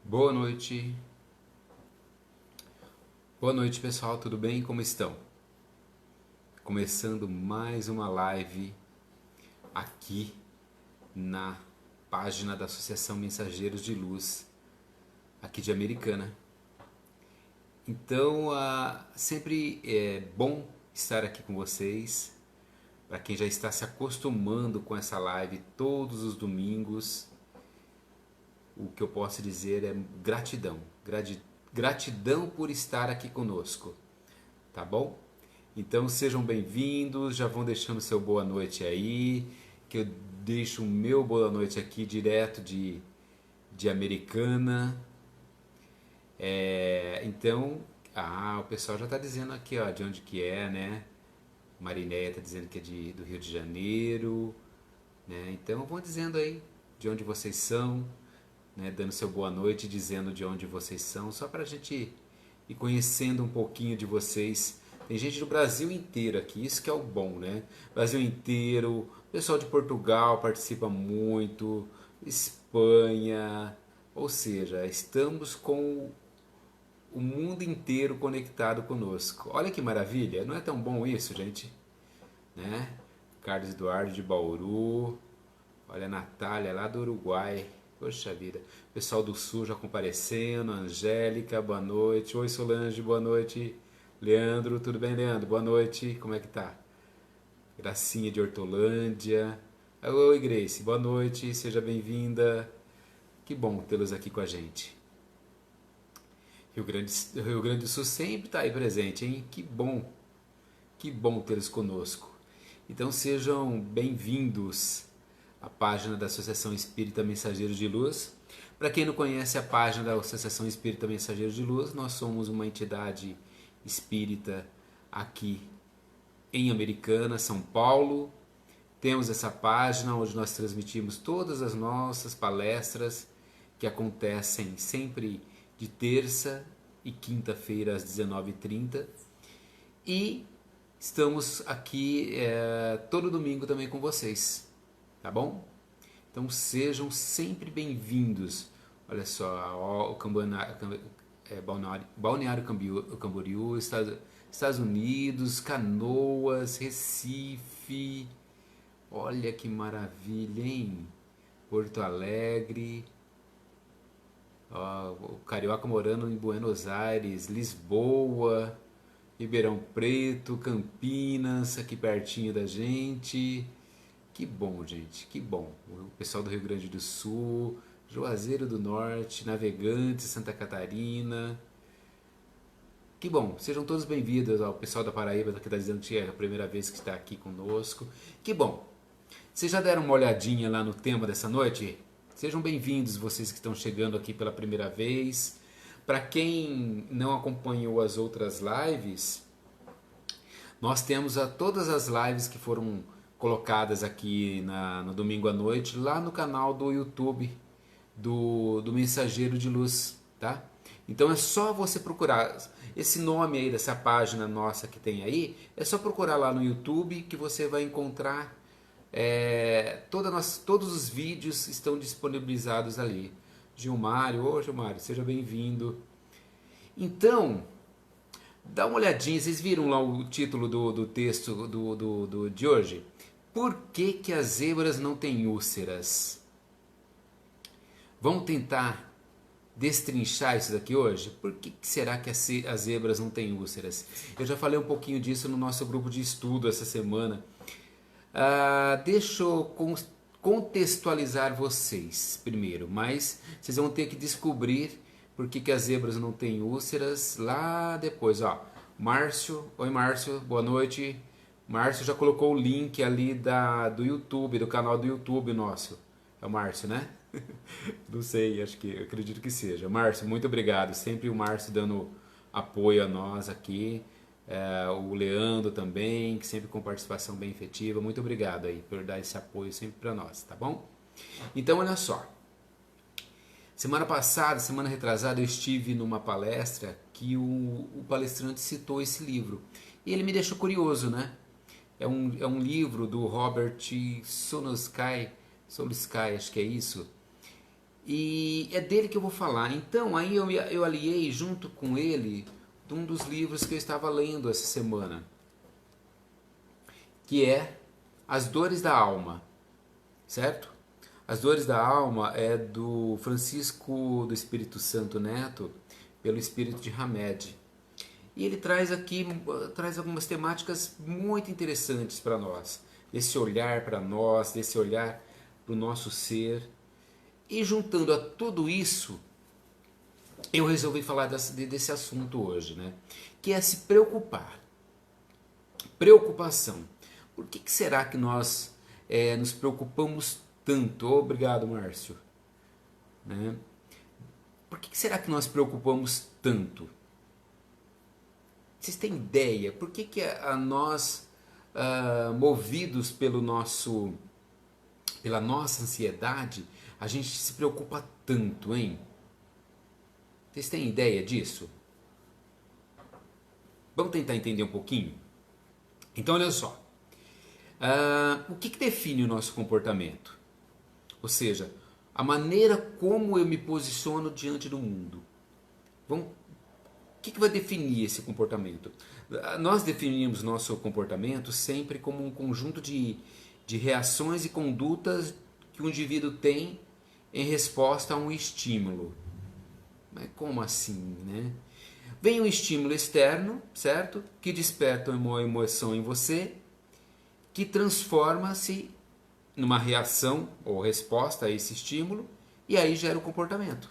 Boa noite. Boa noite, pessoal. Tudo bem? Como estão? Começando mais uma live aqui na página da Associação Mensageiros de Luz, aqui de Americana. Então, sempre é bom estar aqui com vocês. Para quem já está se acostumando com essa live todos os domingos, o que eu posso dizer é gratidão. Gratidão por estar aqui conosco, tá bom? Então sejam bem-vindos, já vão deixando seu boa noite aí, que eu deixo o meu boa noite aqui direto de Americana. Então, o pessoal já está dizendo aqui, ó, de onde que é, né? Marinéia está dizendo que é do Rio de Janeiro, né? Então vão dizendo aí de onde vocês são, né? Dando seu boa noite, dizendo de onde vocês são, só para a gente ir conhecendo um pouquinho de vocês. Tem gente do Brasil inteiro aqui, isso que é o bom, né? Brasil inteiro, o pessoal de Portugal participa muito, Espanha, ou seja, estamos com o mundo inteiro conectado conosco. Olha que maravilha, não é tão bom isso, gente? Né? Carlos Eduardo de Bauru, olha a Natália lá do Uruguai, poxa vida, pessoal do Sul já comparecendo, Angélica, boa noite, oi Solange, boa noite, Leandro, tudo bem Leandro? Boa noite, como é que tá? Gracinha de Hortolândia, oi Grace, boa noite, seja bem-vinda, que bom tê-los aqui com a gente. Rio Grande do Sul sempre está aí presente, hein? Que bom tê-los conosco. Então sejam bem-vindos à página da Associação Espírita Mensageiros de Luz. Para quem não conhece a página da Associação Espírita Mensageiros de Luz, nós somos uma entidade espírita aqui em Americana, São Paulo. Temos essa página onde nós transmitimos todas as nossas palestras que acontecem sempre de terça e quinta-feira às 19h30. E estamos aqui todo domingo também com vocês, tá bom? Então sejam sempre bem-vindos. Olha só, Balneário Camboriú, Estados Unidos, Canoas, Recife. Olha que maravilha, hein? Porto Alegre. O carioca morando em Buenos Aires, Lisboa, Ribeirão Preto, Campinas, aqui pertinho da gente. Que bom, gente, que bom. O pessoal do Rio Grande do Sul, Juazeiro do Norte, Navegantes, Santa Catarina. Que bom, sejam todos bem-vindos ao pessoal da Paraíba, que está dizendo que é a primeira vez que está aqui conosco. Que bom. Vocês já deram uma olhadinha lá no tema dessa noite? Sejam bem-vindos vocês que estão chegando aqui pela primeira vez. Para quem não acompanhou as outras lives, nós temos todas as lives que foram colocadas aqui no domingo à noite lá no canal do YouTube do Mensageiro de Luz, tá? Então é só você procurar esse nome aí dessa página nossa que tem aí, é só procurar lá no YouTube que você vai encontrar todos os vídeos estão disponibilizados ali. Gilmário, seja bem-vindo. Então, dá uma olhadinha, vocês viram lá o título do texto de hoje? Por que que as zebras não têm úlceras? Vamos tentar destrinchar isso daqui hoje? Por que será que as zebras não têm úlceras? Eu já falei um pouquinho disso no nosso grupo de estudo essa semana. Deixa eu contextualizar vocês primeiro, mas vocês vão ter que descobrir por que as zebras não têm úlceras lá depois. Ó, Márcio, oi Márcio, boa noite. Márcio já colocou o link ali do YouTube, do canal do YouTube nosso. É o Márcio, né? Não sei, acredito que seja. Márcio, muito obrigado. Sempre o Márcio dando apoio a nós aqui. O Leandro também, que sempre com participação bem efetiva. Muito obrigado aí por dar esse apoio sempre para nós, tá bom? Então, olha só. Semana passada, semana retrasada, eu estive numa palestra que o palestrante citou esse livro. E ele me deixou curioso, né? É um livro do Robert Soloskay, acho que é isso. E E é dele que eu vou falar. Então, aí eu aliei junto com ele de um dos livros que eu estava lendo essa semana, que é As Dores da Alma, certo? As Dores da Alma é do Francisco do Espírito Santo Neto, pelo Espírito de Hamed. E ele traz aqui, traz algumas temáticas muito interessantes para nós, desse olhar para nós, desse olhar para o nosso ser. E juntando a tudo isso, eu resolvi falar desse assunto hoje, né? Que é se preocupar. Preocupação. Por que será que nós nos preocupamos tanto? Obrigado, Márcio. Né? Por que será que nós preocupamos tanto? Vocês têm ideia? Por que nós, movidos pela nossa ansiedade, a gente se preocupa tanto, hein? Vocês têm ideia disso? Vamos tentar entender um pouquinho? Então, olha só. O que define o nosso comportamento? Ou seja, a maneira como eu me posiciono diante do mundo. O que vai definir esse comportamento? Nós definimos nosso comportamento sempre como um conjunto de reações e condutas que o indivíduo tem em resposta a um estímulo. Mas como assim, né? Vem um estímulo externo, certo? Que desperta uma emoção em você, que transforma-se numa reação ou resposta a esse estímulo, e aí gera o comportamento,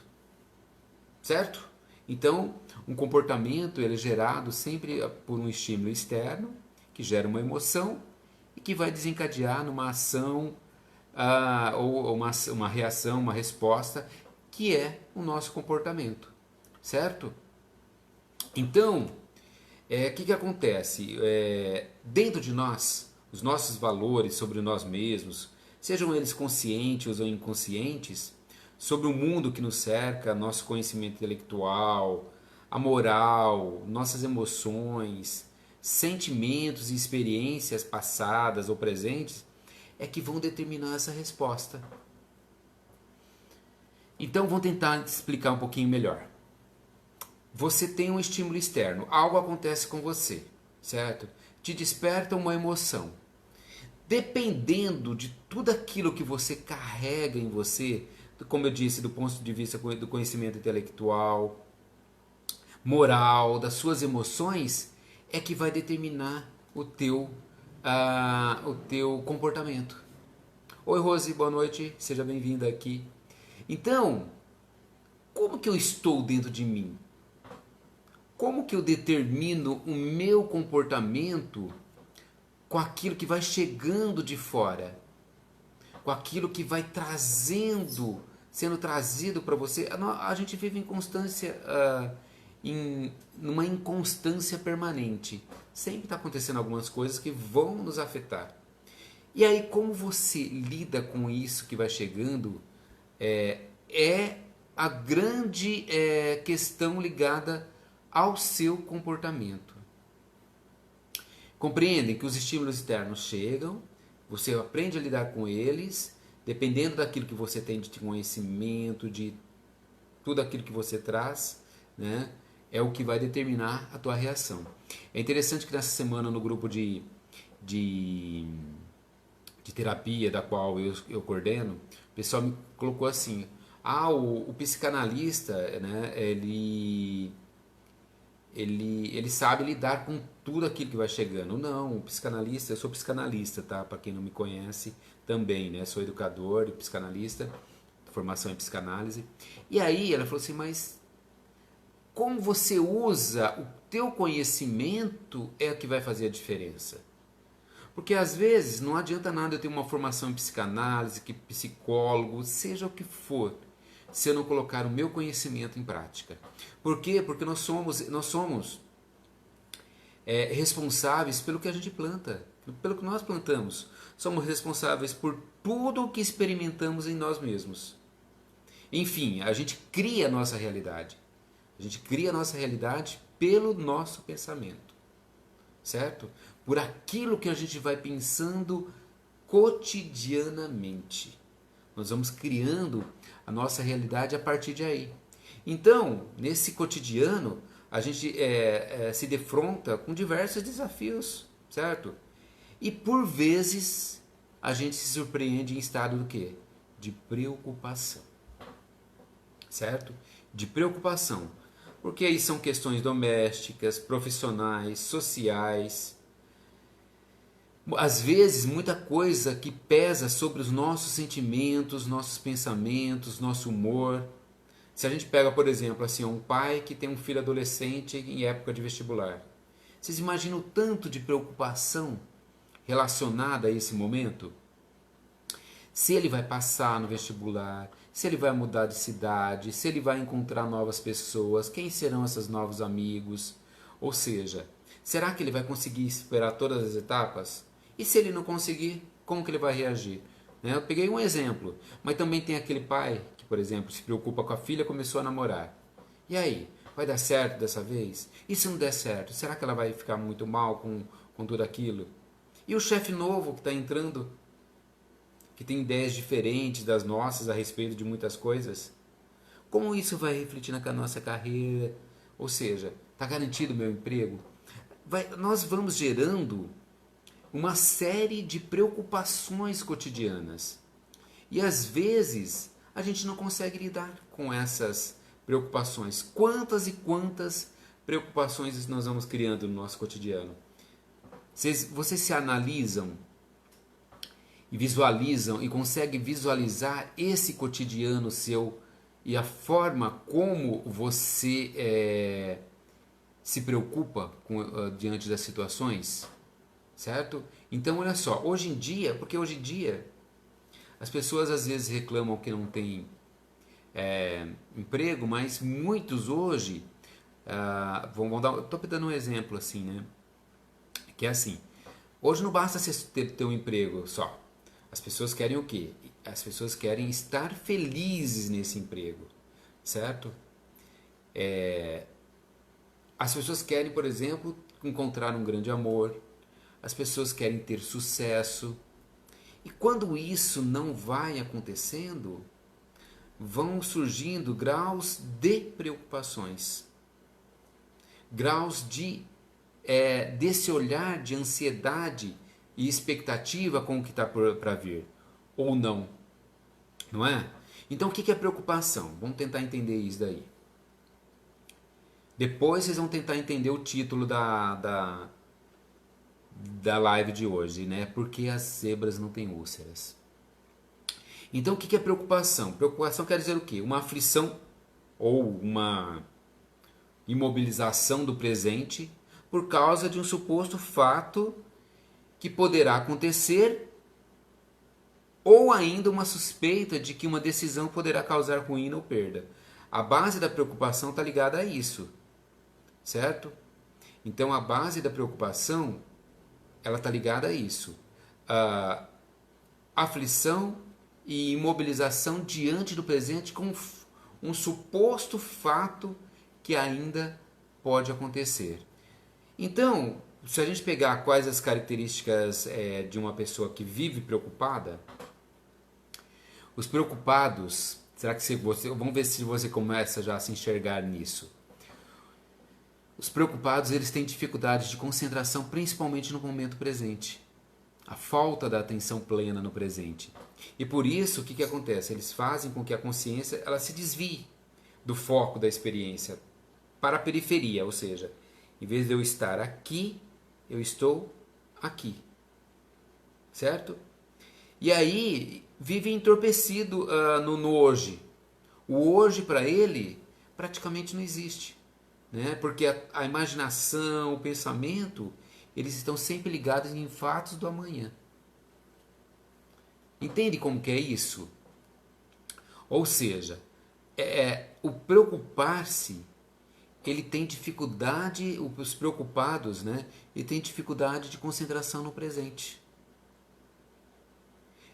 certo? Então, um comportamento ele é gerado sempre por um estímulo externo, que gera uma emoção e que vai desencadear numa ação ou uma reação, uma resposta, que é o nosso comportamento, certo? Então, o que acontece? Dentro de nós, os nossos valores sobre nós mesmos, sejam eles conscientes ou inconscientes, sobre o mundo que nos cerca, nosso conhecimento intelectual, a moral, nossas emoções, sentimentos e experiências passadas ou presentes, é que vão determinar essa resposta. Então, vou tentar explicar um pouquinho melhor. Você tem um estímulo externo, algo acontece com você, certo? Te desperta uma emoção. Dependendo de tudo aquilo que você carrega em você, como eu disse, do ponto de vista do conhecimento intelectual, moral, das suas emoções, é que vai determinar o teu comportamento. Oi, Rose, boa noite, seja bem-vinda aqui. Então, como que eu estou dentro de mim? Como que eu determino o meu comportamento com aquilo que vai chegando de fora? Com aquilo que vai sendo trazido para você? A gente vive em constância, numa inconstância permanente. Sempre está acontecendo algumas coisas que vão nos afetar. E aí, como você lida com isso que vai chegando, é a grande questão ligada ao seu comportamento. Compreendem que os estímulos externos chegam, você aprende a lidar com eles, dependendo daquilo que você tem de conhecimento, de tudo aquilo que você traz, né, é o que vai determinar a tua reação. É interessante que nessa semana no grupo de terapia da qual eu coordeno, o pessoal me colocou assim, o psicanalista, né, ele sabe lidar com tudo aquilo que vai chegando. Não, o psicanalista, eu sou psicanalista, tá? Para quem não me conhece também, né? Sou educador e psicanalista, formação em psicanálise. E aí ela falou assim, mas como você usa o teu conhecimento é o que vai fazer a diferença. Porque às vezes não adianta nada eu ter uma formação em psicanálise, que psicólogo, seja o que for, se eu não colocar o meu conhecimento em prática. Por quê? Porque nós somos responsáveis pelo que a gente planta, pelo que nós plantamos. Somos responsáveis por tudo o que experimentamos em nós mesmos. Enfim, a gente cria a nossa realidade. A gente cria a nossa realidade pelo nosso pensamento, certo? Por aquilo que a gente vai pensando cotidianamente. Nós vamos criando a nossa realidade a partir de aí. Então, nesse cotidiano, a gente se defronta com diversos desafios, certo? E por vezes a gente se surpreende em estado do quê? De preocupação, certo? De preocupação. Porque aí são questões domésticas, profissionais, sociais. Às vezes, muita coisa que pesa sobre os nossos sentimentos, nossos pensamentos, nosso humor. Se a gente pega, por exemplo, assim, um pai que tem um filho adolescente em época de vestibular. Vocês imaginam o tanto de preocupação relacionada a esse momento? Se ele vai passar no vestibular, se ele vai mudar de cidade, se ele vai encontrar novas pessoas, quem serão esses novos amigos? Ou seja, será que ele vai conseguir superar todas as etapas? E se ele não conseguir, como que ele vai reagir? Eu peguei um exemplo, mas também tem aquele pai que, por exemplo, se preocupa com a filha e começou a namorar. E aí, vai dar certo dessa vez? E se não der certo, será que ela vai ficar muito mal com tudo aquilo? E o chefe novo que está entrando, que tem ideias diferentes das nossas a respeito de muitas coisas? Como isso vai refletir na nossa carreira? Ou seja, está garantido o meu emprego? Nós vamos gerando uma série de preocupações cotidianas. E às vezes a gente não consegue lidar com essas preocupações. Quantas e quantas preocupações nós vamos criando no nosso cotidiano? Vocês se analisam e visualizam e conseguem visualizar esse cotidiano seu e a forma como você se preocupa diante das situações? Certo? Então, olha só, hoje em dia, porque hoje em dia as pessoas às vezes reclamam que não tem emprego, mas muitos hoje, estou dando um exemplo assim, né? Que é assim, hoje não basta você ter um emprego só. As pessoas querem o quê? As pessoas querem estar felizes nesse emprego, certo? As pessoas querem, por exemplo, encontrar um grande amor. As pessoas querem ter sucesso. E quando isso não vai acontecendo, vão surgindo graus de preocupações. Graus desse olhar de ansiedade e expectativa com o que está para vir. Ou não. Não é? Então o que é preocupação? Vamos tentar entender isso daí. Depois vocês vão tentar entender o título da live de hoje, né? Por que as zebras não têm úlceras? Então, o que é preocupação? Preocupação quer dizer o quê? Uma aflição ou uma imobilização do presente por causa de um suposto fato que poderá acontecer ou ainda uma suspeita de que uma decisão poderá causar ruína ou perda. A base da preocupação está ligada a isso, certo? Então, a base da preocupação ela está ligada a isso. Aflição e imobilização diante do presente com um suposto fato que ainda pode acontecer. Então, se a gente pegar quais as características de uma pessoa que vive preocupada, os preocupados, será que vamos ver se você começa já a se enxergar nisso. Os preocupados, eles têm dificuldades de concentração, principalmente no momento presente. A falta da atenção plena no presente. E por isso, o que acontece? Eles fazem com que a consciência ela se desvie do foco da experiência para a periferia, ou seja, em vez de eu estar aqui, eu estou aqui. Certo? E aí, vive entorpecido no hoje. O hoje, para ele, praticamente não existe. Né? Porque a imaginação, o pensamento, eles estão sempre ligados em fatos do amanhã. Entende como que é isso? Ou seja, o preocupar-se, ele tem dificuldade, os preocupados, né? Ele tem dificuldade de concentração no presente.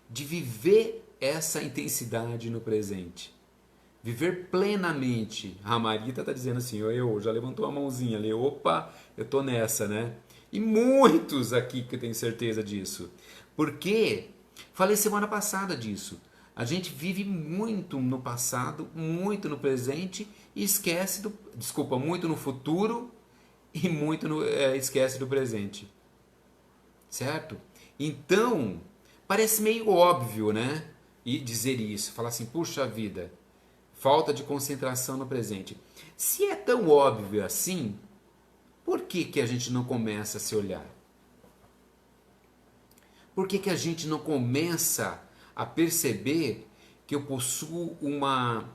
De viver essa intensidade no presente. Viver plenamente. A Marita está dizendo assim, eu já levantou a mãozinha ali, opa, eu tô nessa, né? E muitos aqui que eu tenho certeza disso. Porque, falei semana passada disso, A gente vive muito no passado, muito no presente e esquece do, desculpa, muito no futuro e muito esquece do presente, certo? Então, parece meio óbvio, né? E dizer isso, falar assim, puxa vida, falta de concentração no presente. Se é tão óbvio assim, por que que a gente não começa a se olhar? Por que que a gente não começa a perceber que eu possuo uma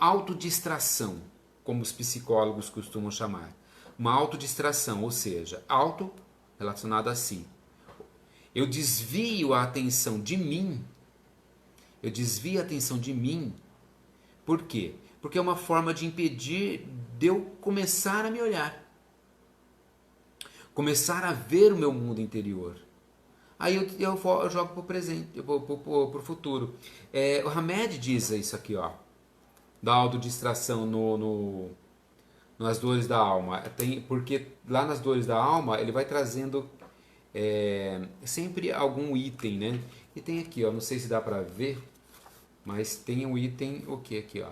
autodistração, como os psicólogos costumam chamar? Uma autodistração, ou seja, auto relacionado a si. Eu desvio a atenção de mim. Eu desvio a atenção de mim. Por quê? Porque é uma forma de impedir de eu começar a me olhar. Começar a ver o meu mundo interior. Aí eu jogo para o presente, para o futuro. O Hamed diz isso aqui, ó, da autodistração nas dores da alma. Porque lá nas dores da alma ele vai trazendo sempre algum item, né? E tem aqui, ó, não sei se dá para ver, mas tem um item, o que aqui, ó?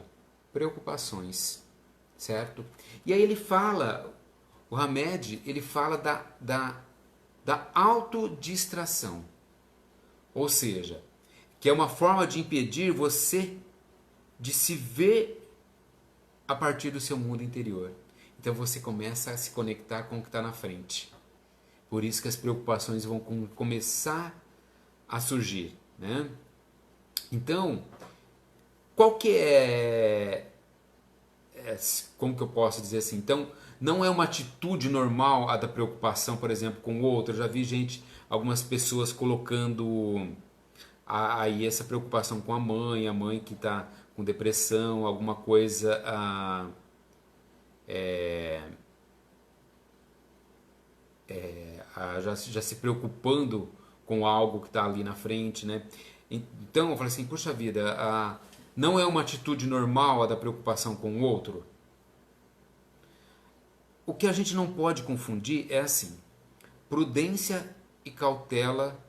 Preocupações, certo? E aí ele fala, o Hamed, ele fala da autodistração. Ou seja, que é uma forma de impedir você de se ver a partir do seu mundo interior. Então você começa a se conectar com o que está na frente. Por isso que as preocupações vão começar a surgir, né? Então, qual que como que eu posso dizer assim? Então, não é uma atitude normal a da preocupação, por exemplo, com o outro. Eu já vi algumas pessoas colocando aí essa preocupação com a mãe que está com depressão, alguma coisa já se preocupando com algo que está ali na frente, né? Então eu falei assim, puxa vida, não é uma atitude normal a da preocupação com o outro? O que a gente não pode confundir é assim, prudência e cautela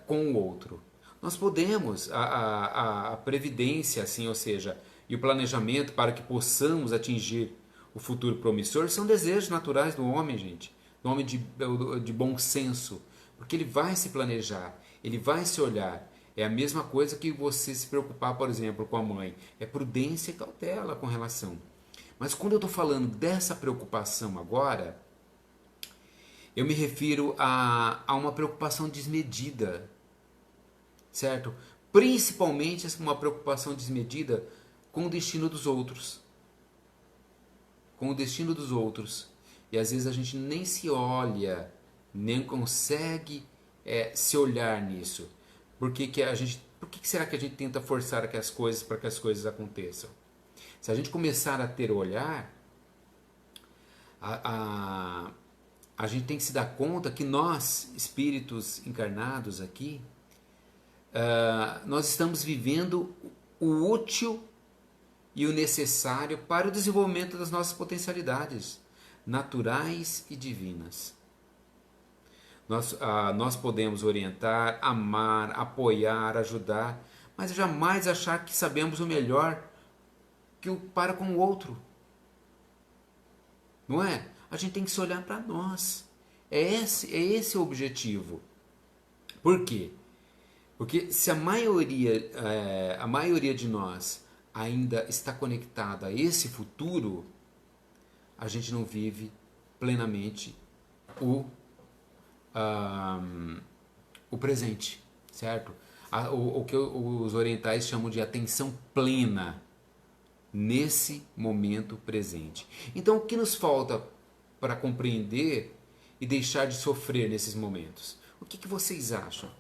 com o outro. Nós podemos, a previdência, assim, ou seja, e o planejamento para que possamos atingir o futuro promissor são desejos naturais do homem, gente. Do homem de bom senso. Porque ele vai se planejar, ele vai se olhar. É a mesma coisa que você se preocupar, por exemplo, com a mãe. É prudência e cautela com relação. Mas quando eu estou falando dessa preocupação agora, eu me refiro a uma preocupação desmedida, certo? Principalmente uma preocupação desmedida com o destino dos outros. Com o destino dos outros. E às vezes a gente nem se olha, nem consegue se olhar nisso. Por que será que a gente tenta forçar as coisas para que as coisas aconteçam? Se a gente começar a ter olhar, a gente tem que se dar conta que nós, espíritos encarnados aqui, nós estamos vivendo o útil e o necessário para o desenvolvimento das nossas potencialidades naturais e divinas. Nós podemos orientar, amar, apoiar, ajudar, mas jamais achar que sabemos o melhor para com o outro. Não é? A gente tem que se olhar para nós. É esse o objetivo. Por quê? Porque se a maioria de nós ainda está conectada a esse futuro, a gente não vive plenamente o presente, certo? O que os orientais chamam de atenção plena nesse momento presente. Então, o que nos falta para compreender e deixar de sofrer nesses momentos? O que vocês acham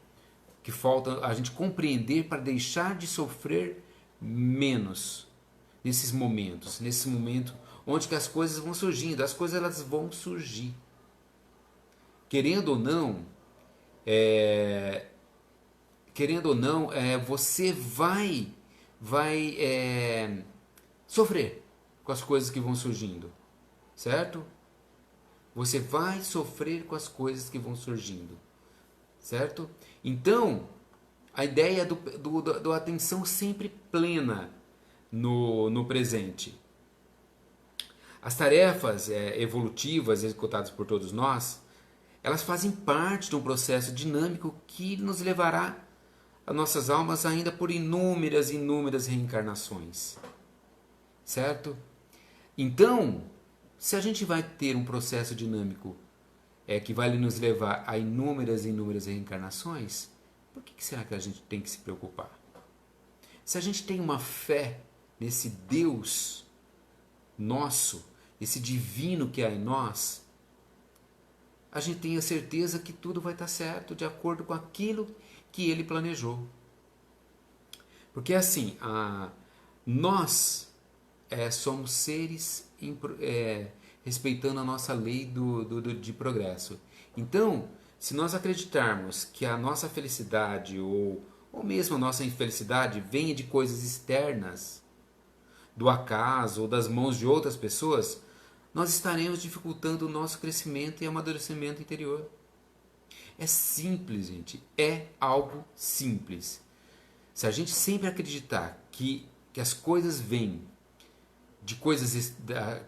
que falta a gente compreender para deixar de sofrer menos nesses momentos, nesse momento onde que as coisas vão surgindo, as coisas elas vão surgir. Querendo ou não, você vai sofrer com as coisas que vão surgindo, certo? Você vai sofrer com as coisas que vão surgindo, certo? Então, A ideia do atenção sempre plena no presente. As tarefas evolutivas executadas por todos nós, elas fazem parte de um processo dinâmico que nos levará as nossas almas ainda por inúmeras reencarnações. Certo? Então, se a gente vai ter um processo dinâmico que vai nos levar a inúmeras reencarnações, por que será que a gente tem que se preocupar? Se a gente tem uma fé nesse Deus nosso, esse divino que há em nós, a gente tem a certeza que tudo vai estar certo de acordo com aquilo que ele planejou. Porque assim, nós somos seres respeitando a nossa lei de progresso. Então, se nós acreditarmos que a nossa felicidade ou mesmo a nossa infelicidade venha de coisas externas, do acaso ou das mãos de outras pessoas, nós estaremos dificultando o nosso crescimento e amadurecimento interior. É simples, gente. É algo simples. Se a gente sempre acreditar que as coisas vêm de coisas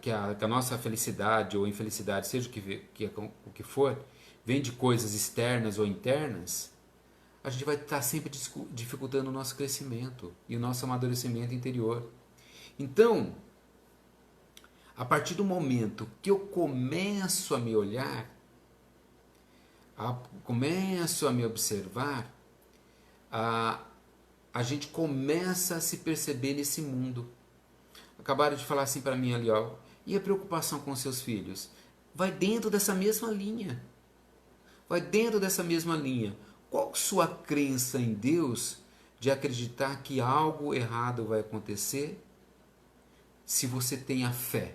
que a nossa felicidade ou infelicidade, seja o que for, vem de coisas externas ou internas, a gente vai estar sempre dificultando o nosso crescimento e o nosso amadurecimento interior. Então, a partir do momento que eu começo a me olhar, começo a me observar, a gente começa a se perceber nesse mundo. Acabaram de falar assim para mim ali, ó, e a preocupação com seus filhos? Vai dentro dessa mesma linha. Vai dentro dessa mesma linha. Qual sua crença em Deus de acreditar que algo errado vai acontecer se você tem a fé?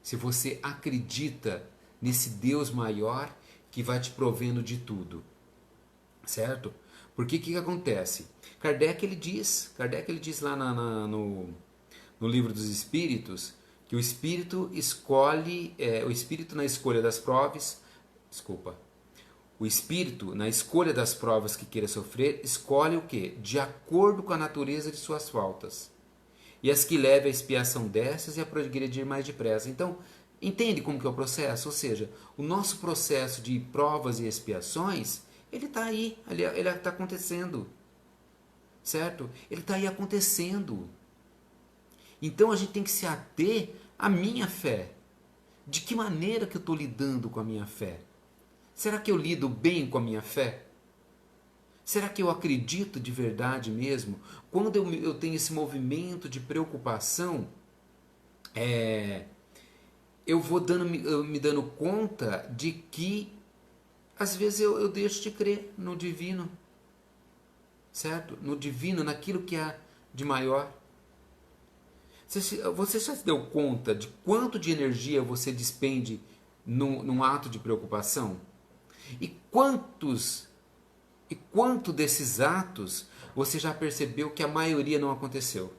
Se você acredita nesse Deus maior que vai te provendo de tudo, certo? Porque o que acontece? Kardec ele diz lá no livro dos Espíritos que o Espírito escolhe, o Espírito na escolha das provas, o Espírito na escolha das provas que queira sofrer, escolhe o quê? De acordo com a natureza de suas faltas. E as que leve à expiação dessas e a progredir mais depressa. Então, entende como que é o processo? Ou seja, o nosso processo de provas e expiações, ele está aí, ele está acontecendo. Certo? Ele está aí acontecendo. Então a gente tem que se ater à minha fé. De que maneira que eu estou lidando com a minha fé? Será que eu lido bem com a minha fé? Será que eu acredito de verdade mesmo? Quando eu tenho esse movimento de preocupação, eu vou me dando conta de que às vezes eu deixo de crer no divino, certo? No divino, naquilo que há de maior. Você já se deu conta de quanto de energia você despende num ato de preocupação? E quanto desses atos você já percebeu que a maioria não aconteceu?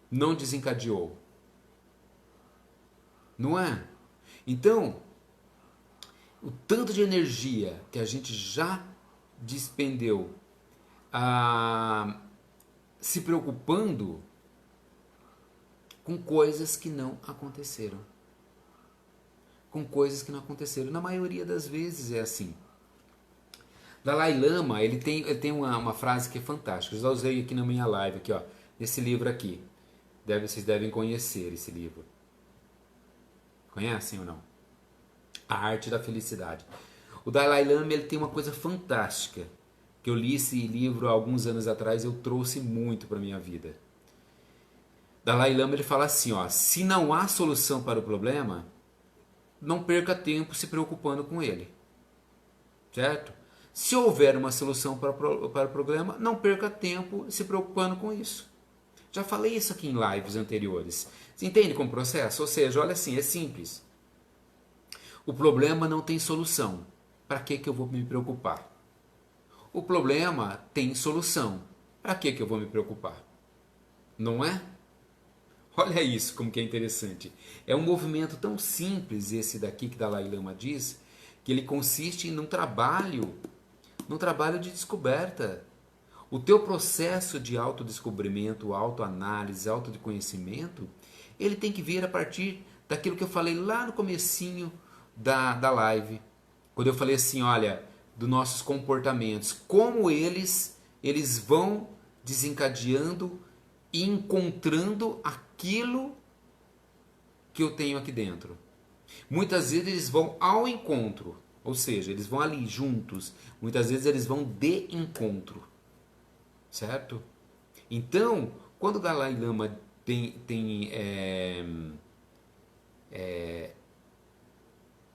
Não desencadeou? Não é? Então, o tanto de energia que a gente já despendeu se preocupando com coisas que não aconteceram. Com coisas que não aconteceram. Na maioria das vezes é assim. Dalai Lama, ele tem uma frase que é fantástica. Eu já usei aqui na minha live, aqui, ó, nesse livro aqui. Vocês devem conhecer esse livro. Conhecem ou não? A Arte da Felicidade. O Dalai Lama ele tem uma coisa fantástica, que eu li esse livro há alguns anos atrás e eu trouxe muito para a minha vida. Dalai Lama ele fala assim, ó, se não há solução para o problema, não perca tempo se preocupando com ele. Certo? Se houver uma solução para o problema, não perca tempo se preocupando com isso. Já falei isso aqui em lives anteriores. Você entende como processo? Ou seja, olha assim, é simples. O problema não tem solução. Para que eu vou me preocupar? O problema tem solução. Para que eu vou me preocupar? Não é? Olha isso como que é interessante. É um movimento tão simples esse daqui que Dalai Lama diz, que ele consiste em um trabalho num trabalho de descoberta. O teu processo de autodescobrimento, autoanálise, autoconhecimento, ele tem que vir a partir daquilo que eu falei lá no comecinho da live. Quando eu falei assim, olha, dos nossos comportamentos, como eles vão desencadeando e encontrando aquilo que eu tenho aqui dentro. Muitas vezes eles vão ao encontro, ou seja, eles vão ali juntos. Muitas vezes eles vão de encontro, certo? Então, quando o Dalai Lama tem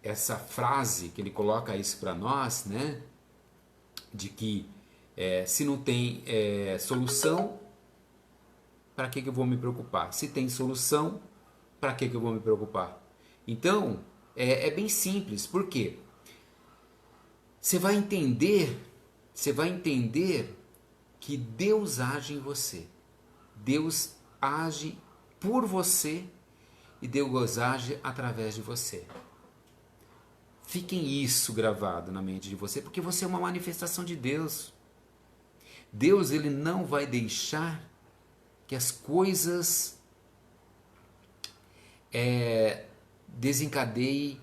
essa frase que ele coloca isso para nós, né? De que se não tem solução, para que eu vou me preocupar? Se tem solução, para que eu vou me preocupar? Então, é bem simples. Por quê? Você vai entender que Deus age em você. Deus age por você e Deus age através de você. Fiquem isso gravado na mente de você, porque você é uma manifestação de Deus. Deus, ele não vai deixar que as coisas desencadeiem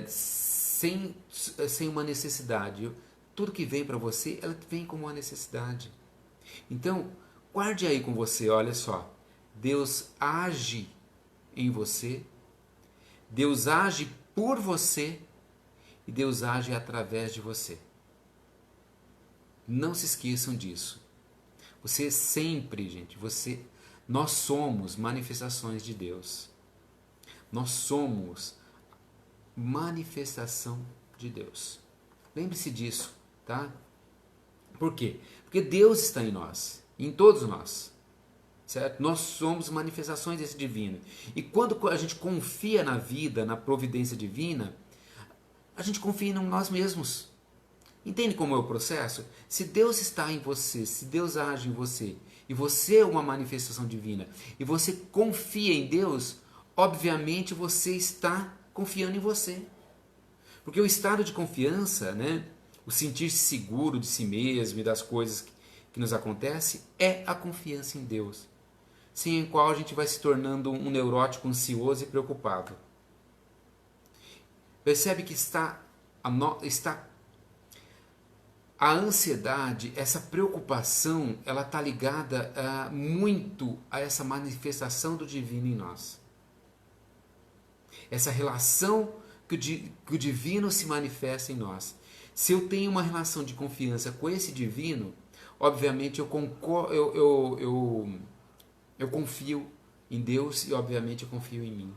sem uma necessidade. Tudo que vem para você, ela vem como uma necessidade. Então, guarde aí com você, olha só. Deus age em você, Deus age por você e Deus age através de você. Não se esqueçam disso. Você sempre, gente, nós somos manifestações de Deus. Nós somos manifestação de Deus. Lembre-se disso, tá? Por quê? Porque Deus está em nós, em todos nós. Certo? Nós somos manifestações desse divino. E quando a gente confia na vida, na providência divina, a gente confia em nós mesmos. Entende como é o processo? Se Deus está em você, se Deus age em você, e você é uma manifestação divina, e você confia em Deus, obviamente você está confiando em você. Porque o estado de confiança, né, o sentir-se seguro de si mesmo e das coisas que nos acontecem, é a confiança em Deus. Sem a qual a gente vai se tornando um neurótico ansioso e preocupado. Percebe que a ansiedade, essa preocupação, ela está ligada muito a essa manifestação do divino em nós. Essa relação que o divino se manifesta em nós. Se eu tenho uma relação de confiança com esse divino, obviamente eu confio em Deus e obviamente eu confio em mim.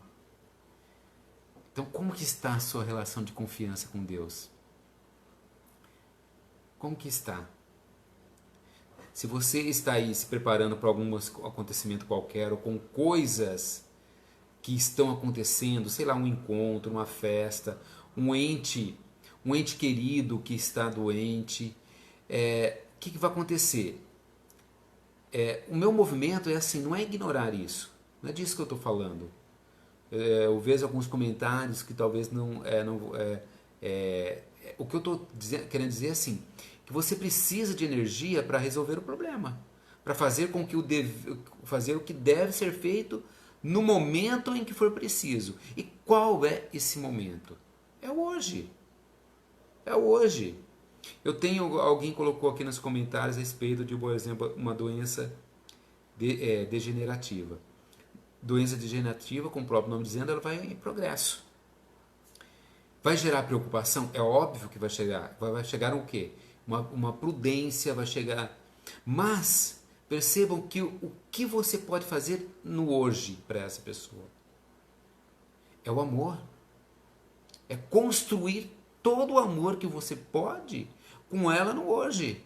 Então, como que está a sua relação de confiança com Deus? Como que está? Se você está aí se preparando para algum acontecimento qualquer ou com coisas que estão acontecendo, sei lá, um encontro, uma festa, um ente querido que está doente, o que vai acontecer? O meu movimento é assim, não é ignorar isso, não é disso que eu estou falando. Eu vejo alguns comentários que talvez o que eu estou querendo dizer é assim, que você precisa de energia para resolver o problema, para fazer o que deve ser feito no momento em que for preciso. E qual é esse momento? É hoje. É hoje. Alguém colocou aqui nos comentários a respeito de, por exemplo, uma doença degenerativa. Doença degenerativa, como o próprio nome dizendo, ela vai em progresso. Vai gerar preocupação? É óbvio que vai chegar. Vai chegar o quê? Uma prudência vai chegar. Mas percebam que o que você pode fazer no hoje para essa pessoa é o amor. É construir todo o amor que você pode com ela no hoje.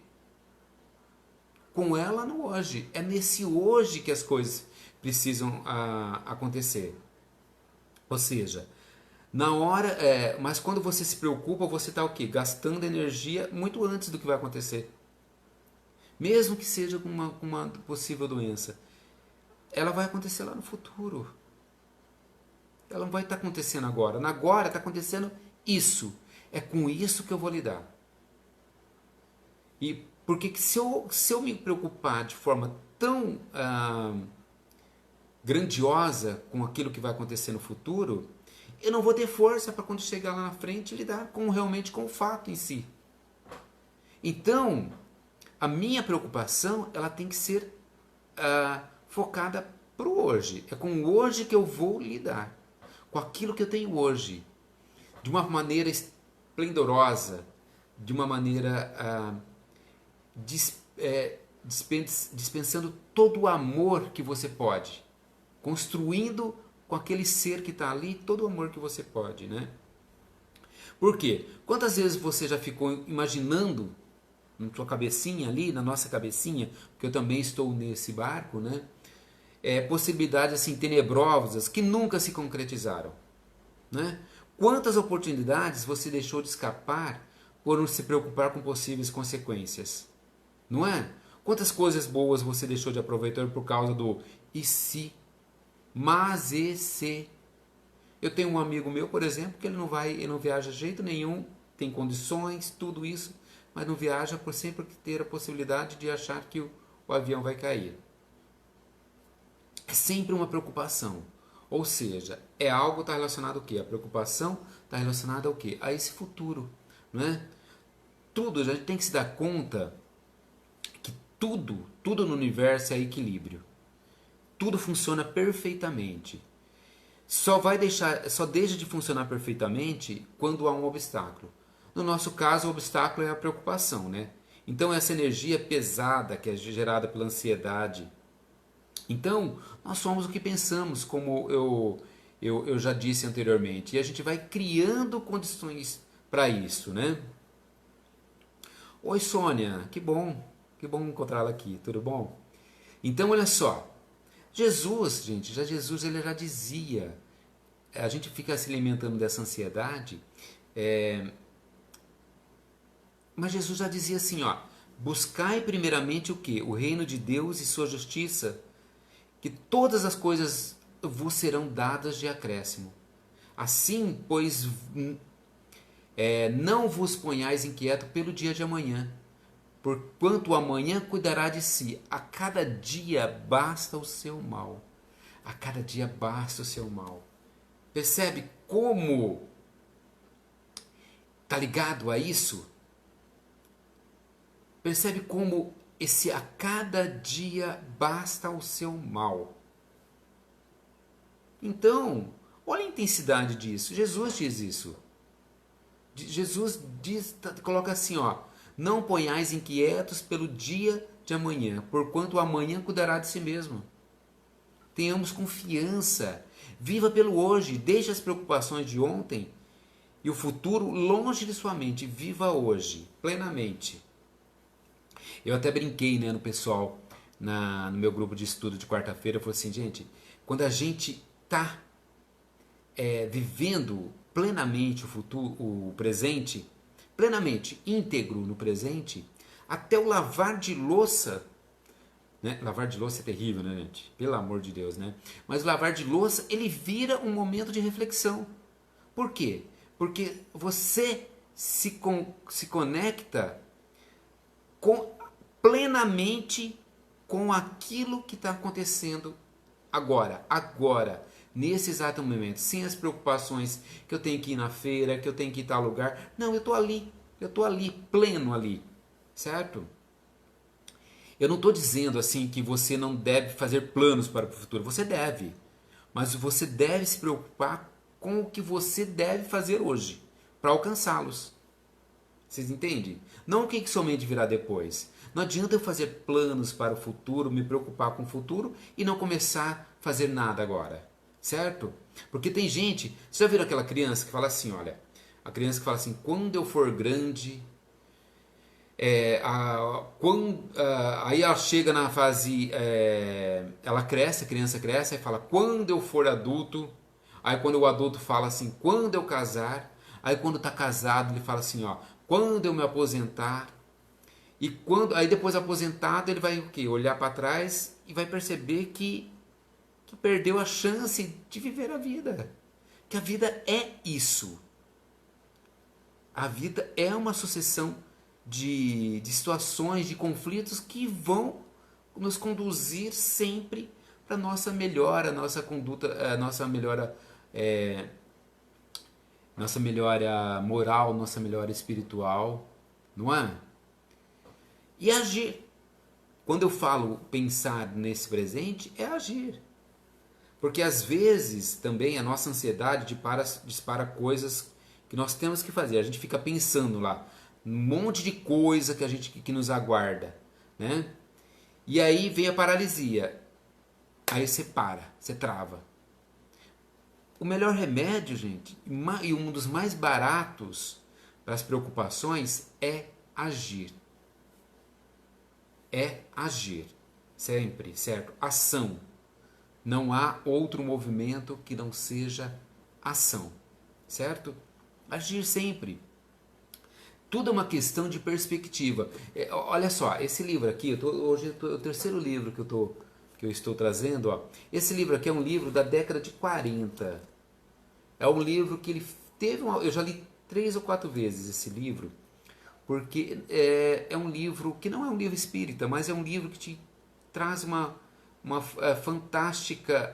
Com ela no hoje. É nesse hoje que as coisas precisam acontecer. Ou seja, na hora, mas quando você se preocupa, você está o quê? Gastando energia muito antes do que vai acontecer. Mesmo que seja com uma possível doença. Ela vai acontecer lá no futuro. Ela não vai estar acontecendo agora. Agora está acontecendo isso. É com isso que eu vou lidar. E porque que se eu me preocupar de forma tão grandiosa com aquilo que vai acontecer no futuro, eu não vou ter força para quando chegar lá na frente lidar realmente com o fato em si. Então, a minha preocupação ela tem que ser focada para o hoje. É com o hoje que eu vou lidar, com aquilo que eu tenho hoje, de uma maneira esplendorosa, de uma maneira dispensando todo o amor que você pode, construindo com aquele ser que está ali todo o amor que você pode, né? Por quê? Quantas vezes você já ficou imaginando na sua cabecinha ali, na nossa cabecinha, porque eu também estou nesse barco, né? Possibilidades assim tenebrosas que nunca se concretizaram, né? Quantas oportunidades você deixou de escapar por não se preocupar com possíveis consequências, não é? Quantas coisas boas você deixou de aproveitar por causa do e se, mas e se? Eu tenho um amigo meu, por exemplo, que ele não viaja de jeito nenhum, tem condições, tudo isso, mas não viaja por sempre ter a possibilidade de achar que o avião vai cair. É sempre uma preocupação. Ou seja, é algo que está relacionado ao quê? A preocupação está relacionada ao quê? A esse futuro, não é? Tudo, a gente tem que se dar conta que tudo no universo é equilíbrio. Tudo funciona perfeitamente. Só deixa de funcionar perfeitamente quando há um obstáculo. No nosso caso, o obstáculo é a preocupação, né? Então essa energia pesada que é gerada pela ansiedade. Então, nós somos o que pensamos, como eu já disse anteriormente, e a gente vai criando condições para isso, né? Oi, Sônia, que bom encontrá-la aqui, tudo bom? Então, olha só, Jesus ele já dizia, a gente fica se alimentando dessa ansiedade, mas Jesus já dizia assim, ó, buscai primeiramente o quê? O reino de Deus e sua justiça, que todas as coisas vos serão dadas de acréscimo. Assim, pois, não vos ponhais inquieto pelo dia de amanhã, porquanto o amanhã cuidará de si. A cada dia basta o seu mal. A cada dia basta o seu mal. Percebe como está ligado a isso? Percebe como esse a cada dia basta o seu mal. Então, olha a intensidade disso. Jesus diz isso. Jesus coloca assim, ó, não ponhais inquietos pelo dia de amanhã, porquanto o amanhã cuidará de si mesmo. Tenhamos confiança, viva pelo hoje, deixe as preocupações de ontem e o futuro longe de sua mente, viva hoje, plenamente. Eu até brinquei, né, no pessoal, no meu grupo de estudo de quarta-feira, eu falei assim, gente, quando a gente está vivendo plenamente o futuro, o presente, plenamente íntegro no presente, até o lavar de louça, né? Lavar de louça é terrível, né, gente? Pelo amor de Deus, né? Mas o lavar de louça, ele vira um momento de reflexão. Por quê? Porque você se conecta plenamente com aquilo que está acontecendo agora, nesse exato momento, sem as preocupações que eu tenho que ir na feira, que eu tenho que ir em tal lugar. Não, eu estou ali, pleno ali, certo? Eu não estou dizendo assim que você não deve fazer planos para o futuro, você deve, mas você deve se preocupar com o que você deve fazer hoje para alcançá-los. Vocês entendem? Não o que somente virá depois. Não adianta eu fazer planos para o futuro, me preocupar com o futuro e não começar a fazer nada agora. Certo? Porque tem gente... Você já viu aquela criança que fala assim, olha... A criança que fala assim, quando eu for grande... aí ela chega na fase... ela cresce, a criança cresce, aí fala, quando eu for adulto... Aí quando o adulto fala assim, quando eu casar... Aí quando está casado, ele fala assim, ó... Quando eu me aposentar... E aí depois aposentado, ele vai o quê? Olhar para trás e vai perceber que perdeu a chance de viver a vida. Que a vida é isso. A vida é uma sucessão de situações, de conflitos que vão nos conduzir sempre para nossa melhora, nossa conduta, nossa melhora moral, nossa melhora espiritual, não é? E agir. Quando eu falo pensar nesse presente, é agir. Porque às vezes também a nossa ansiedade dispara coisas que nós temos que fazer. A gente fica pensando lá, um monte de coisa que nos aguarda, né? E aí vem a paralisia. Aí você para, você trava. O melhor remédio, gente, e um dos mais baratos para as preocupações é agir. É agir. Sempre, certo? Ação. Não há outro movimento que não seja ação. Certo? Agir sempre. Tudo é uma questão de perspectiva. Olha só, esse livro aqui, hoje é o terceiro livro que eu estou trazendo. Ó. Esse livro aqui é um livro da década de 40. É um livro que ele teve eu já li 3 ou 4 vezes esse livro, porque é um livro que não é um livro espírita, mas é um livro que te traz uma fantástica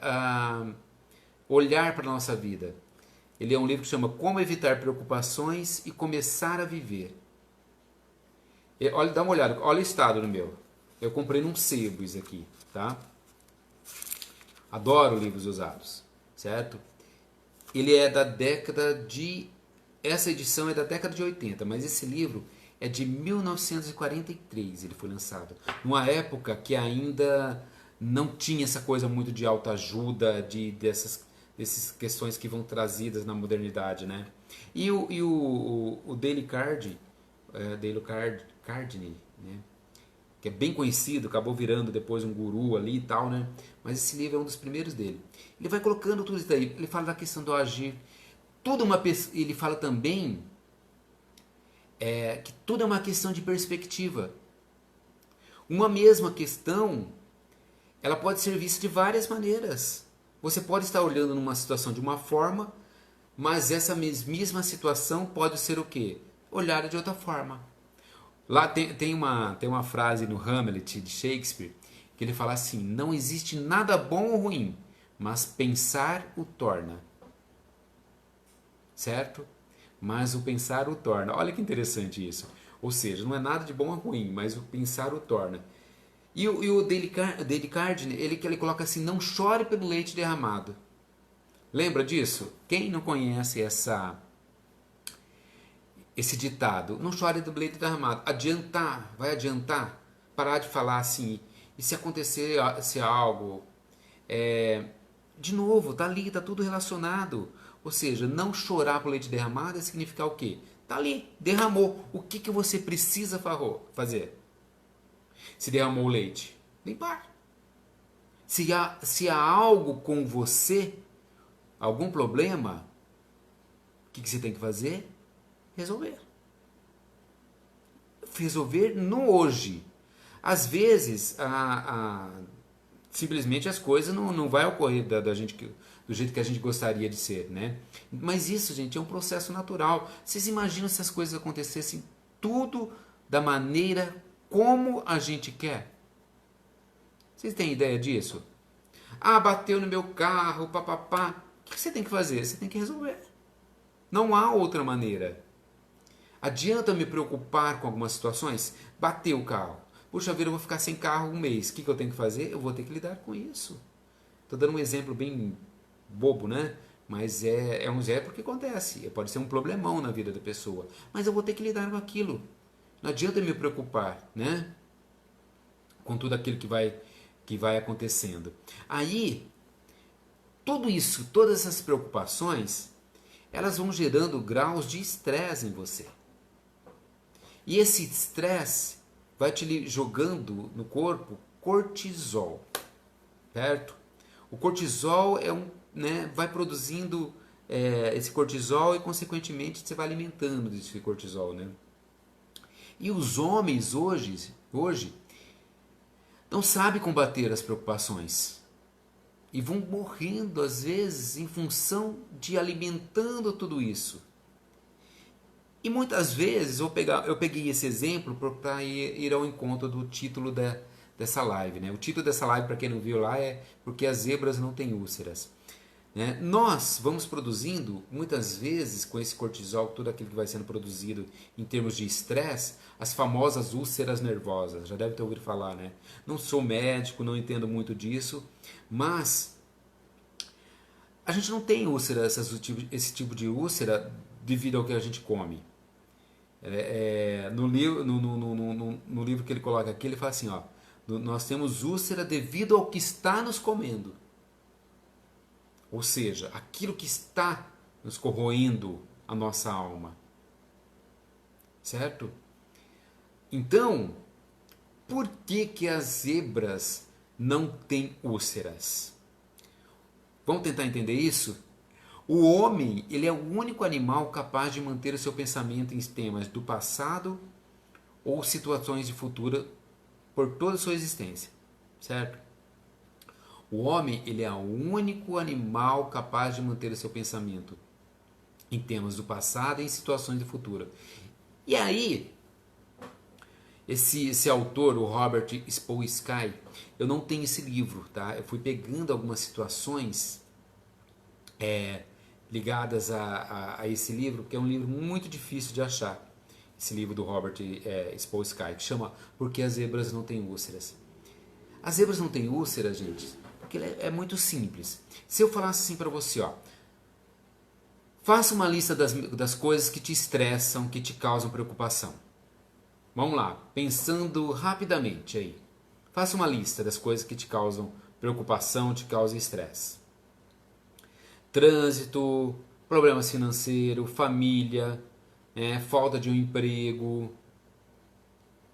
olhar para a nossa vida. Ele é um livro que chama Como Evitar Preocupações e Começar a Viver. Olha, dá uma olhada, olha o estado no meu. Eu comprei num sebo isso aqui, tá? Adoro livros usados, certo? Ele é da década de... Essa edição é da década de 80, mas esse livro é de 1943, ele foi lançado. Numa época que ainda não tinha essa coisa muito de autoajuda, dessas questões que vão trazidas na modernidade, né? E o Dale Carnegie, né? Que é bem conhecido, acabou virando depois um guru ali e tal, né? Mas esse livro é um dos primeiros dele. Ele vai colocando tudo isso daí. Ele fala da questão do agir. Ele fala também que tudo é uma questão de perspectiva. Uma mesma questão, ela pode ser vista de várias maneiras. Você pode estar olhando numa situação de uma forma, mas essa mesma situação pode ser o quê? Olhada de outra forma. Lá tem uma frase no Hamlet de Shakespeare que ele fala assim: não existe nada bom ou ruim, mas pensar o torna. Certo? Mas o pensar o torna. Olha que interessante isso. Ou seja, não é nada de bom ou ruim, mas o pensar o torna. E o Dale Carnegie, ele coloca assim: não chore pelo leite derramado. Lembra disso? Quem não conhece esse ditado? Não chore pelo leite derramado. Vai adiantar, parar de falar assim. E se acontecer algo, de novo, tá ali, tá tudo relacionado. Ou seja, não chorar pelo leite derramado é significar o quê? Tá ali, derramou. O que você precisa fazer? Se derramou o leite, limpar. Se há algo com você, algum problema, o que você tem que fazer? Resolver. Resolver no hoje. Às vezes, simplesmente as coisas não vai ocorrer da gente, do jeito que a gente gostaria de ser, né? Mas isso, gente, é um processo natural. Vocês imaginam se as coisas acontecessem tudo da maneira como a gente quer? Vocês têm ideia disso? Bateu no meu carro, papapá. O que você tem que fazer? Você tem que resolver. Não há outra maneira. Adianta me preocupar com algumas situações? Bateu o carro. Puxa vida, eu vou ficar sem carro um mês. O que eu tenho que fazer? Eu vou ter que lidar com isso. Estou dando um exemplo bem bobo, né? Mas é porque acontece. Pode ser um problemão na vida da pessoa. Mas eu vou ter que lidar com aquilo. Não adianta me preocupar, né? Com tudo aquilo que vai acontecendo. Aí, tudo isso, todas essas preocupações, elas vão gerando graus de estresse em você. E esse estresse vai te jogando no corpo cortisol, certo? O cortisol vai produzindo esse cortisol e, consequentemente, você vai alimentando esse cortisol, né? E os homens hoje não sabem combater as preocupações e vão morrendo às vezes em função de alimentando tudo isso. E muitas vezes eu peguei esse exemplo para ir ao encontro do título dessa live. Né? O título dessa live, para quem não viu lá, é Porque as Zebras Não Têm Úlceras. Né? Nós vamos produzindo, muitas vezes, com esse cortisol, tudo aquilo que vai sendo produzido em termos de estresse, as famosas úlceras nervosas. Já deve ter ouvido falar, né? Não sou médico, não entendo muito disso, mas a gente não tem úlcera, esse tipo de úlcera devido ao que a gente come. No livro que ele coloca aqui, ele fala assim, ó, nós temos úlcera devido ao que está nos comendo. Ou seja, aquilo que está nos corroendo a nossa alma. Certo? Então, por que as zebras não têm úlceras? Vamos tentar entender isso? O homem, ele é o único animal capaz de manter o seu pensamento em temas do passado ou situações de futuro por toda a sua existência. Certo? O homem, ele é o único animal capaz de manter o seu pensamento em temas do passado e em situações do futuro. E aí, esse autor, o Robert Spolsky, eu não tenho esse livro, tá? Eu fui pegando algumas situações ligadas a esse livro, que é um livro muito difícil de achar. Esse livro do Robert Spolsky, que chama Porque as Zebras Não Têm Úlceras. As zebras não têm úlceras, gente, porque é muito simples. Se eu falasse assim para você, ó, faça uma lista das coisas que te estressam, que te causam preocupação. Vamos lá, pensando rapidamente aí. Faça uma lista das coisas que te causam preocupação, te causam estresse. Trânsito, problemas financeiros, família, falta de um emprego,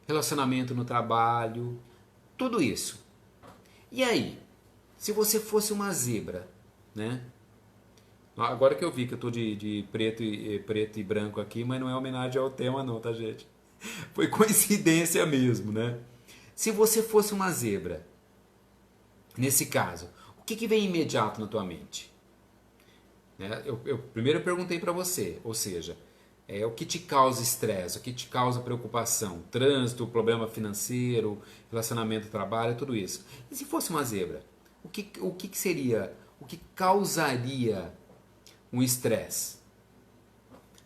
relacionamento no trabalho, tudo isso. E aí, se você fosse uma zebra, né? Agora que eu vi que eu tô de preto e branco aqui, mas não é homenagem ao tema não, tá, gente? Foi coincidência mesmo, né? Se você fosse uma zebra, nesse caso, o que vem imediato na tua mente? Primeiro eu perguntei para você, ou seja, o que te causa estresse, o que te causa preocupação, trânsito, problema financeiro, relacionamento, trabalho, tudo isso. E se fosse uma zebra, o que seria, o que causaria um estresse?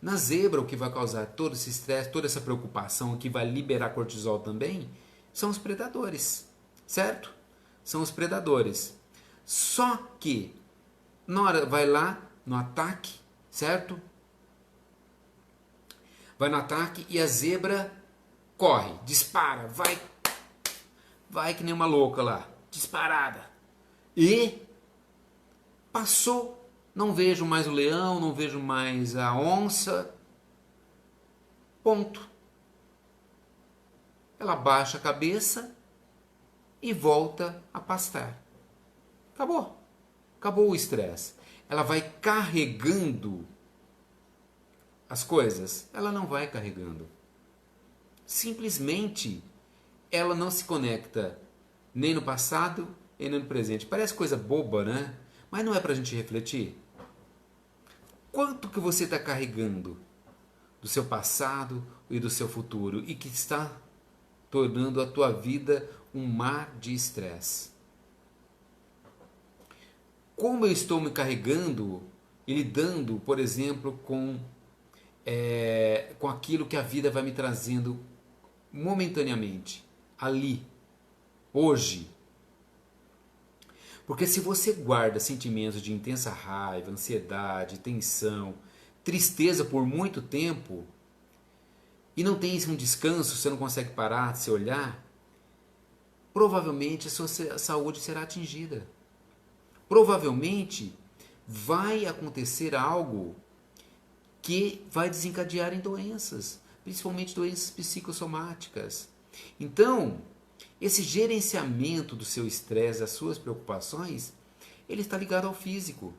Na zebra, o que vai causar todo esse estresse, toda essa preocupação, o que vai liberar cortisol também, são os predadores, certo? São os predadores. Só que, na hora, vai lá no ataque, certo? Vai no ataque e a zebra corre, dispara, vai que nem uma louca lá, disparada. E passou. Não vejo mais o leão, não vejo mais a onça. Ponto. Ela baixa a cabeça e volta a pastar. Acabou. Acabou o estresse. Ela vai carregando as coisas. Ela não vai carregando. Simplesmente ela não se conecta nem no passado e nem no presente. Parece coisa boba, né? Mas não é pra gente refletir? Quanto que você está carregando do seu passado e do seu futuro e que está tornando a tua vida um mar de estresse? Como eu estou me carregando e lidando, por exemplo, com aquilo que a vida vai me trazendo momentaneamente, ali, hoje? Porque se você guarda sentimentos de intensa raiva, ansiedade, tensão, tristeza por muito tempo e não tem um descanso, você não consegue parar de se olhar, provavelmente a sua saúde será atingida. Provavelmente vai acontecer algo que vai desencadear em doenças, principalmente doenças psicossomáticas. Então, esse gerenciamento do seu estresse, das suas preocupações, ele está ligado ao físico,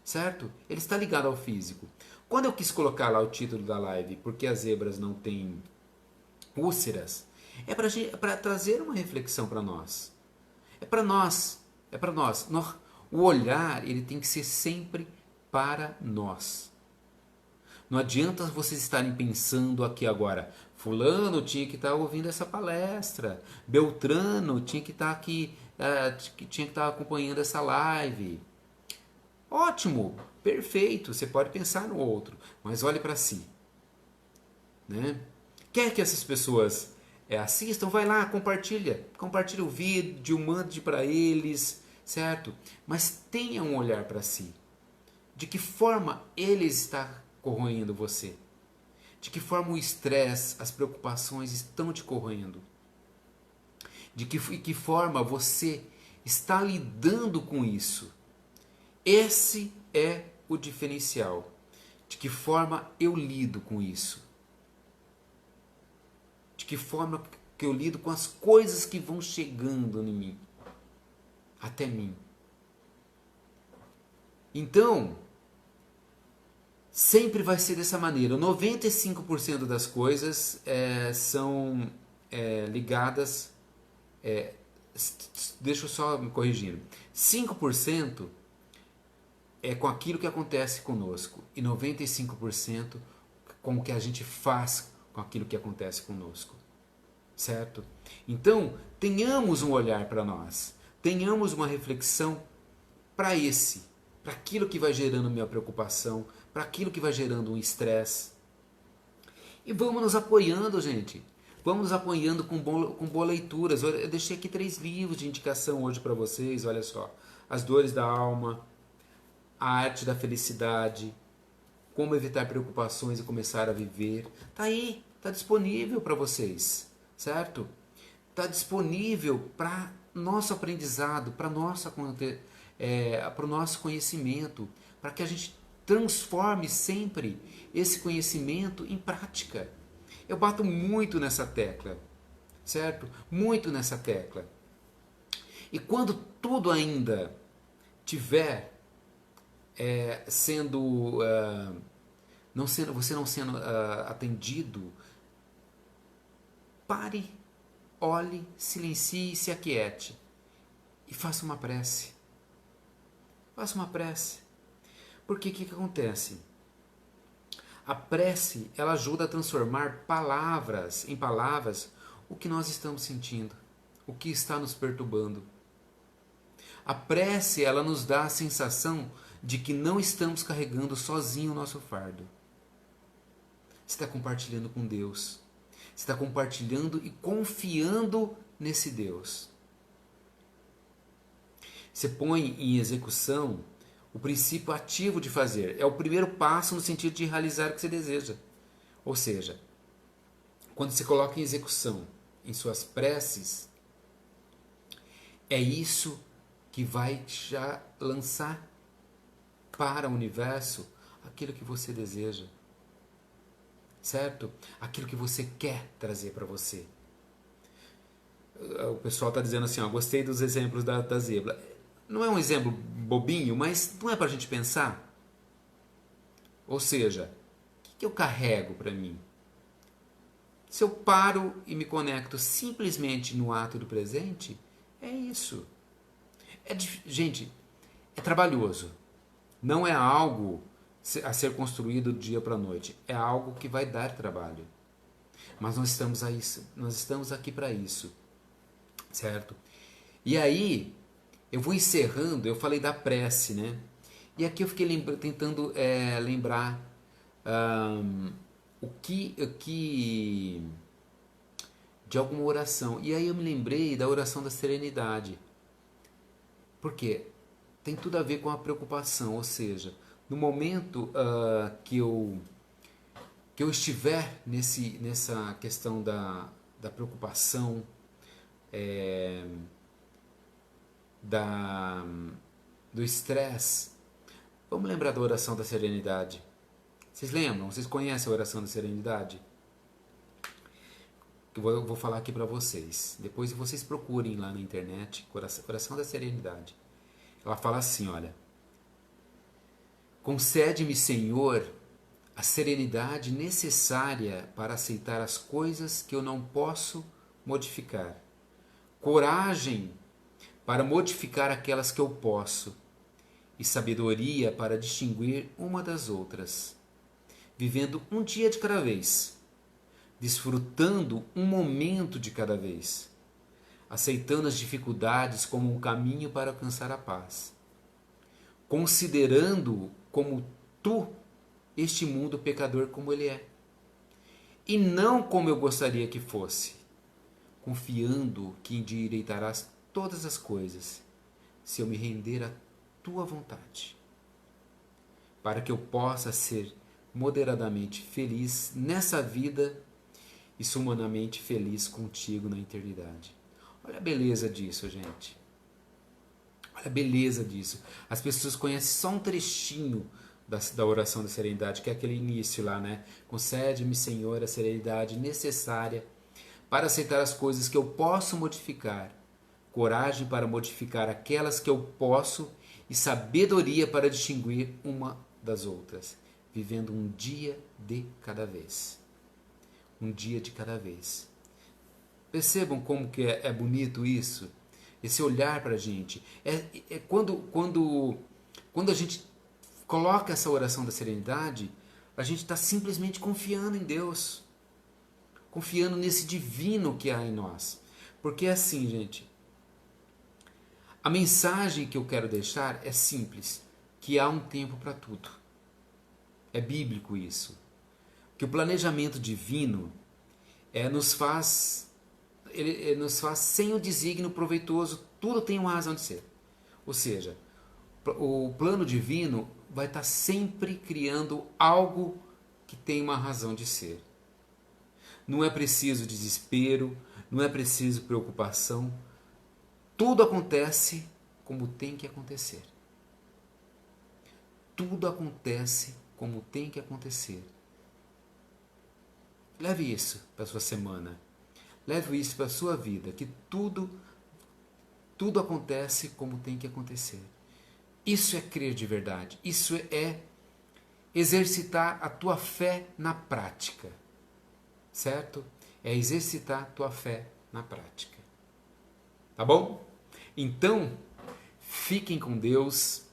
certo? Ele está ligado ao físico. Quando eu quis colocar lá o título da live, Porque as Zebras Não Têm Úlceras, é para trazer uma reflexão para nós. É para nós. O olhar, ele tem que ser sempre para nós. Não adianta vocês estarem pensando aqui agora, fulano tinha que estar ouvindo essa palestra, Beltrano tinha que estar aqui, tinha que estar acompanhando essa live. Ótimo, perfeito, você pode pensar no outro, mas olhe para si, né? Quer que essas pessoas assistam? Vai lá, compartilha o vídeo, mande para eles, certo? Mas tenha um olhar para si. De que forma ele está corroendo você? De que forma o estresse, as preocupações estão te corroendo? De que forma você está lidando com isso? Esse é o diferencial. De que forma eu lido com isso? De que forma que eu lido com as coisas que vão chegando em mim, até mim? Então, sempre vai ser dessa maneira. 95% das coisas são ligadas. Deixa eu só me corrigindo. 5% é com aquilo que acontece conosco e 95% com o que a gente faz com aquilo que acontece conosco. Certo? Então, tenhamos um olhar para nós. Tenhamos uma reflexão para aquilo que vai gerando minha preocupação, para aquilo que vai gerando um estresse. E vamos nos apoiando, gente. Vamos nos apoiando com boas leituras. Eu deixei aqui 3 livros de indicação hoje para vocês, olha só. As Dores da Alma, A Arte da Felicidade, Como Evitar Preocupações e Começar a Viver. Tá aí, tá disponível para vocês, certo? Tá disponível para nosso aprendizado, para o nosso conhecimento, para que a gente transforme sempre esse conhecimento em prática. Eu bato muito nessa tecla, certo? Muito nessa tecla. E quando tudo ainda tiver você não sendo atendido, pare, olhe, silencie, se aquiete e faça uma prece. Faça uma prece. Porque o que acontece? A prece, ela ajuda a transformar em palavras o que nós estamos sentindo, o que está nos perturbando. A prece, ela nos dá a sensação de que não estamos carregando sozinho o nosso fardo. Você está compartilhando com Deus. Você está compartilhando e confiando nesse Deus. Você põe em execução o princípio ativo de fazer. É o primeiro passo no sentido de realizar o que você deseja. Ou seja, quando você coloca em execução em suas preces, é isso que vai já lançar para o universo aquilo que você deseja. Certo? Aquilo que você quer trazer para você. O pessoal está dizendo assim, gostei dos exemplos da zebra. Não é um exemplo bobinho, mas não é para a gente pensar? Ou seja, o que eu carrego para mim? Se eu paro e me conecto simplesmente no ato do presente, é isso. Gente, é trabalhoso. Não é algo a ser construído do dia para a noite. É algo que vai dar trabalho. Mas nós estamos aqui para isso. Certo? E aí, eu vou encerrando, eu falei da prece, né? E aqui eu fiquei tentando lembrar o que de alguma oração. E aí eu me lembrei da oração da serenidade. Por quê? Tem tudo a ver com a preocupação, ou seja, no momento que eu estiver nessa questão da preocupação, do estresse, vamos lembrar da oração da serenidade. Vocês lembram? Vocês conhecem a oração da serenidade? Eu vou falar aqui para vocês. Depois vocês procurem lá na internet, oração da serenidade. Ela fala assim, olha: concede-me, Senhor, a serenidade necessária para aceitar as coisas que eu não posso modificar, coragem para modificar aquelas que eu posso, e sabedoria para distinguir uma das outras. vivendo um dia de cada vez, desfrutando um momento de cada vez, aceitando as dificuldades como um caminho para alcançar a paz, considerando como tu este mundo pecador como ele é, e não como eu gostaria que fosse, confiando que endireitarás todas as coisas, se eu me render à tua vontade, para que eu possa ser moderadamente feliz nessa vida e sumanamente feliz contigo na eternidade. Olha a beleza disso, gente. Olha a beleza disso. As pessoas conhecem só um trechinho da oração da serenidade, que é aquele início lá, né? Concede-me, Senhor, a serenidade necessária para aceitar as coisas que eu posso modificar, coragem para modificar aquelas que eu posso e sabedoria para distinguir uma das outras, vivendo um dia de cada vez. Um dia de cada vez. Percebam como que é bonito isso? Esse olhar para a gente. Quando a gente coloca essa oração da serenidade, a gente está simplesmente confiando em Deus. Confiando nesse divino que há em nós. Porque é assim, gente. A mensagem que eu quero deixar é simples. Que há um tempo para tudo. É bíblico isso. Que o planejamento divino nos faz sem o desígnio proveitoso, tudo tem uma razão de ser. Ou seja, o plano divino vai estar sempre criando algo que tem uma razão de ser. Não é preciso desespero, não é preciso preocupação. Tudo acontece como tem que acontecer. Tudo acontece como tem que acontecer. Leve isso para a sua semana. Leve isso para a sua vida, que tudo acontece como tem que acontecer. Isso é crer de verdade. Isso é exercitar a tua fé na prática. Certo? É exercitar a tua fé na prática. Tá bom? Então, fiquem com Deus.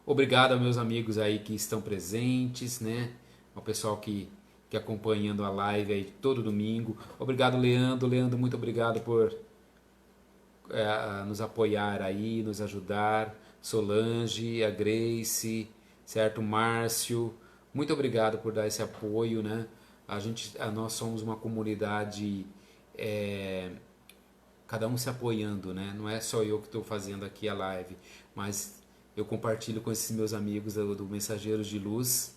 Obrigado aos meus amigos aí que estão presentes, né? Ao pessoal que acompanhando a live aí todo domingo. Obrigado, Leandro. Leandro, muito obrigado por nos apoiar aí, nos ajudar. Solange, a Grace, certo? Márcio, muito obrigado por dar esse apoio, né? Nós somos uma comunidade, cada um se apoiando, né? Não é só eu que estou fazendo aqui a live, mas eu compartilho com esses meus amigos do Mensageiros de Luz.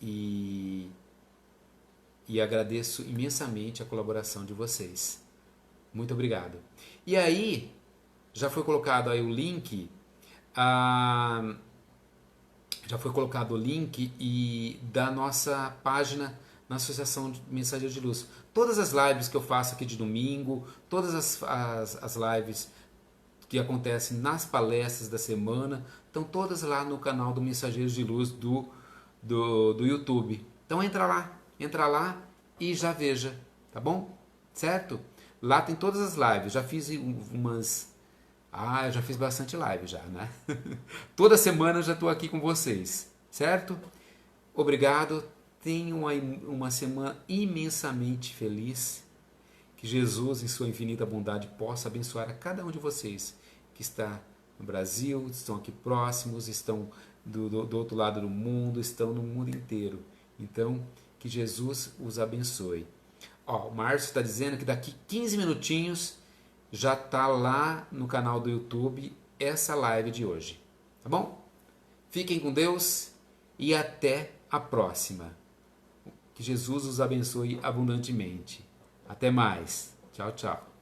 E agradeço imensamente a colaboração de vocês. Muito obrigado. E aí, já foi colocado aí o link, da nossa página na Associação de Mensageiros de Luz. Todas as lives que eu faço aqui de domingo, todas as lives que acontecem nas palestras da semana, estão todas lá no canal do Mensageiros de Luz do YouTube. Então entra lá e já veja, tá bom? Certo? Lá tem todas as lives. Já fiz eu já fiz bastante live já, né? Toda semana eu já estou aqui com vocês, certo? Obrigado. Tenham uma semana imensamente feliz. Que Jesus, em sua infinita bondade, possa abençoar a cada um de vocês que está no Brasil, estão aqui próximos, estão do outro lado do mundo, estão no mundo inteiro. Então, que Jesus os abençoe. O Márcio está dizendo que daqui 15 minutinhos já está lá no canal do YouTube essa live de hoje. Tá bom? Fiquem com Deus e até a próxima. Que Jesus os abençoe abundantemente. Até mais. Tchau, tchau.